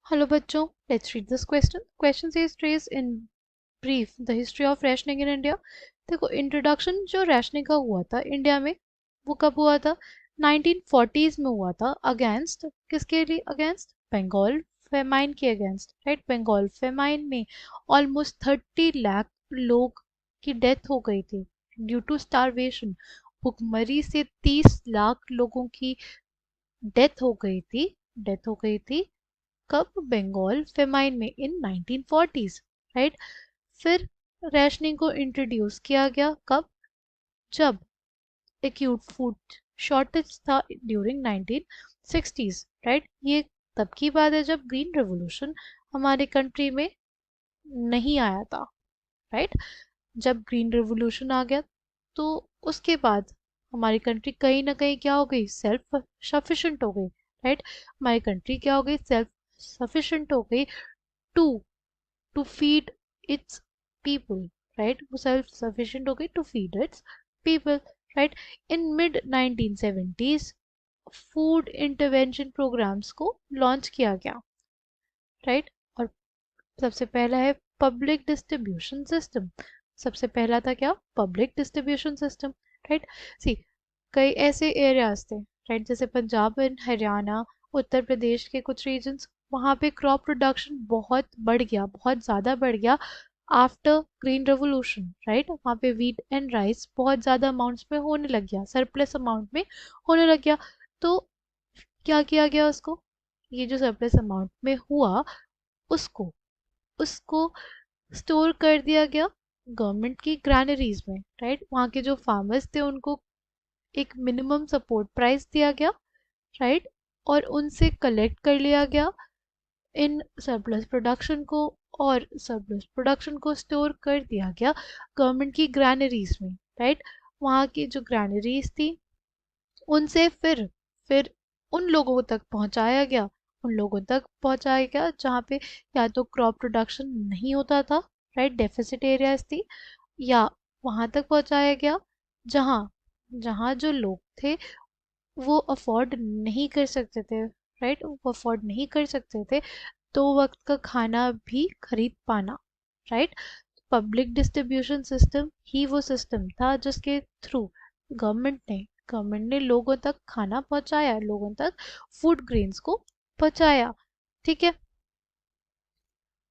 Hello बच्चों, let's read this question. Question says trace in brief the history of rationing in India. देखो introduction जो rationing का हुआ था इंडिया में वो कब हुआ था? 1940s में हुआ था। अगेंस्ट किसके लिए? अगेंस्ट बंगाल फेमाइन के अगेंस्ट, राइट। बंगाल फेमाइन में ऑलमोस्ट 30 लाख लोग की डेथ हो गई थी ड्यू टू स्टारवेशन। भुखमरी से 30 लाख लोगों की डेथ हो गई थी। डेथ हो गई थी कब? बंगाल फेमाइन में इन 1940s, राइट। फिर रेशनिंग को इंट्रोड्यूस किया गया कब? जब एक्यूट फूड शॉर्टेज था ड्यूरिंग 1960s, राइट। ये तब की बात है जब ग्रीन रेवोल्यूशन हमारे कंट्री में नहीं आया था, राइट। जब ग्रीन रेवोल्यूशन आ गया तो उसके बाद हमारी कंट्री कहीं ना कहीं क्या हो गई? सेल्फ सफिशिएंट हो गई, राइट। हमारी कंट्री क्या हो गई? सेल्फ सफिशिएंट हो गई to to feed its people, right. वो सेल्फ सफिशिएंट हो गई to feed its people, right. In mid 1970s food intervention programmes को लॉन्च किया गया, राइट। और सबसे पहला है पब्लिक डिस्ट्रीब्यूशन सिस्टम। सबसे पहला था क्या? Public distribution system, right. See कई ऐसे एरियाज थे, राइट, जैसे पंजाब एंड हरियाणा, उत्तर प्रदेश के कुछ रीजन्स, वहाँ पे क्रॉप प्रोडक्शन बहुत बढ़ गया, बहुत ज़्यादा बढ़ गया आफ्टर ग्रीन रेवोल्यूशन, राइट। वहाँ पे वीट एंड राइस बहुत ज़्यादा अमाउंट्स में होने लग गया, सरप्लस अमाउंट में होने लग गया। तो क्या किया गया उसको? ये जो सरप्लस अमाउंट में हुआ उसको उसको स्टोर कर दिया गया गवर्नमेंट की ग्रैनरीज में, राइट। वहाँ के जो फार्मर्स थे उनको एक मिनिमम सपोर्ट प्राइस दिया गया, राइट। और उनसे कलेक्ट कर लिया गया इन सरप्लस प्रोडक्शन को, और सरप्लस प्रोडक्शन को स्टोर कर दिया गया गवर्नमेंट की ग्रैनरीज में, राइट। वहाँ की जो ग्रैनरीज थी उनसे फिर उन लोगों तक पहुंचाया गया, उन लोगों तक पहुंचाया गया जहाँ पे या तो क्रॉप प्रोडक्शन नहीं होता था, राइट, डेफिसिट एरियाज थी, या वहाँ तक पहुंचाया गया जहाँ जहाँ जो लोग थे वो अफोर्ड नहीं कर सकते थे, राइट, वो अफोर्ड नहीं कर सकते थे दो वक्त का खाना भी खरीद पाना, राइट। पब्लिक डिस्ट्रीब्यूशन सिस्टम ही वो सिस्टम था जिसके थ्रू गवर्नमेंट ने लोगों तक खाना पहुंचाया, लोगों तक फूड ग्रेन्स को पहुंचाया, ठीक है।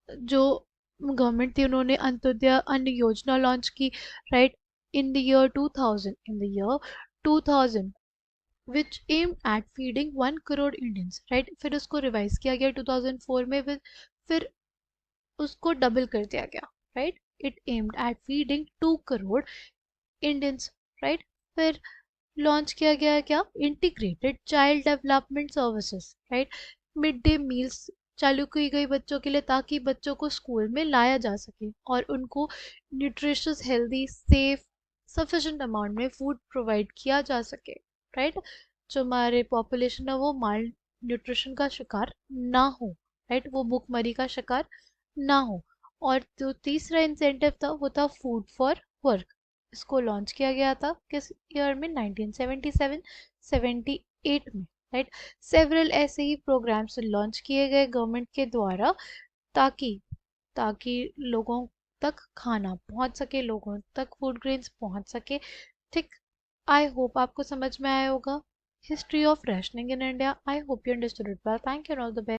जो गवर्नमेंट थी उन्होंने अंत्योदय अन्न योजना लॉन्च की, right, in the year 2000, in the year 2000 which aim at feeding 1 crore Indians, right. फिर उसको रिवाइज किया गया 2004 में, फिर उसको डबल कर दिया गया, right. It aimed at feeding 2 crore Indians, right. फिर लॉन्च किया गया है क्या? Integrated child development services, right. Mid day meals चालू की गई बच्चों के लिए ताकि बच्चों को स्कूल में लाया जा सके और उनको nutritious healthy safe sufficient amount में फूड प्रोवाइड किया जा सके, राइट। जो हमारे पॉपुलेशन है वो माल न्यूट्रिशन का शिकार ना हो, राइट, वो भूखमरी का शिकार ना हो। और जो तीसरा इंसेंटिव था वो था फूड फॉर वर्क। इसको लॉन्च किया गया था किस ईयर में? 1977 78 में, राइट। सेवरल ऐसे ही प्रोग्राम्स लॉन्च किए गए गवर्नमेंट के द्वारा ताकि ताकि लोगों तक खाना पहुंच सके, लोगों तक फूड ग्रेन्स पहुंच सके, ठीक। आई होप आपको समझ में आया होगा history of rationing in India. I hope you understood it well. Thank you, all the best.